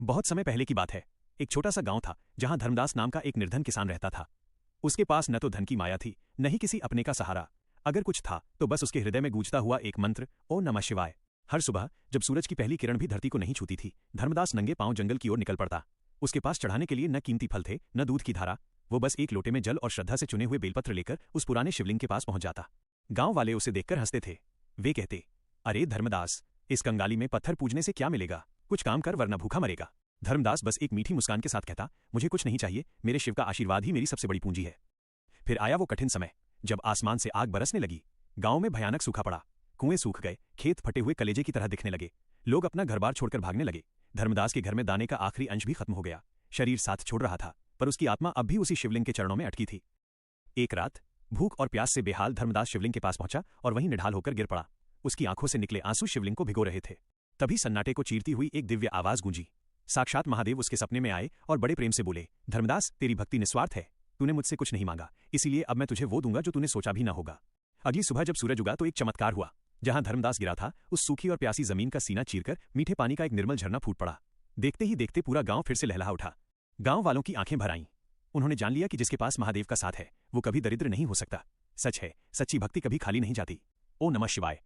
बहुत समय पहले की बात है। एक छोटा सा गांव था जहां धर्मदास नाम का एक निर्धन किसान रहता था। उसके पास न तो धन की माया थी, न ही किसी अपने का सहारा। अगर कुछ था तो बस उसके हृदय में गूंजता हुआ एक मंत्र, ओ नमः शिवाय। हर सुबह जब सूरज की पहली किरण भी धरती को नहीं छूती थी, धर्मदास नंगे पांव जंगल की ओर निकल पड़ता। उसके पास चढ़ाने के लिए न कीमती फल थे, न दूध की धारा। वो बस एक लोटे में जल और श्रद्धा से चुने हुए बेलपत्र लेकर उस पुराने शिवलिंग के पास पहुंच जाता। गांव वाले उसे देखकर हंसते थे। वे कहते, अरे धर्मदास, इस कंगाली में पत्थर पूजने से क्या मिलेगा? कुछ काम कर वरना भूखा मरेगा। धर्मदास बस एक मीठी मुस्कान के साथ कहता, मुझे कुछ नहीं चाहिए, मेरे शिव का आशीर्वाद ही मेरी सबसे बड़ी पूंजी है। फिर आया वो कठिन समय, जब आसमान से आग बरसने लगी। गांव में भयानक सूखा पड़ा। कुएं सूख गए, खेत फटे हुए कलेजे की तरह दिखने लगे। लोग अपना घर बार छोड़कर भागने लगे। धर्मदास के घर में दाने का आखिरी अंश भी खत्म हो गया। शरीर साथ छोड़ रहा था, पर उसकी आत्मा अब भी उसी शिवलिंग के चरणों में अटकी थी। एक रात भूख और प्यास से बेहाल धर्मदास शिवलिंग के पास पहुंचा और वहीं निढाल होकर गिर पड़ा। उसकी आंखों से निकले आंसू शिवलिंग को भिगो रहे थे। तभी सन्नाटे को चीरती हुई एक दिव्य आवाज गूंजी। साक्षात महादेव उसके सपने में आए और बड़े प्रेम से बोले, धर्मदास, तेरी भक्ति निस्वार्थ है। तूने मुझसे कुछ नहीं मांगा, इसीलिए अब मैं तुझे वो दूंगा जो तूने सोचा भी न होगा। अगली सुबह जब सूरज उगा तो एक चमत्कार हुआ। जहां धर्मदास गिरा था, उस सूखी और प्यासी जमीन का सीना चीरकर मीठे पानी का एक निर्मल झरना फूट पड़ा। देखते ही देखते पूरा गांव फिर से लहलहा उठा। गांव वालों की आंखें भर आईं। उन्होंने जान लिया कि जिसके पास महादेव का साथ है, वो कभी दरिद्र नहीं हो सकता। सच है, सच्ची भक्ति कभी खाली नहीं जाती। ओ नमः शिवाय।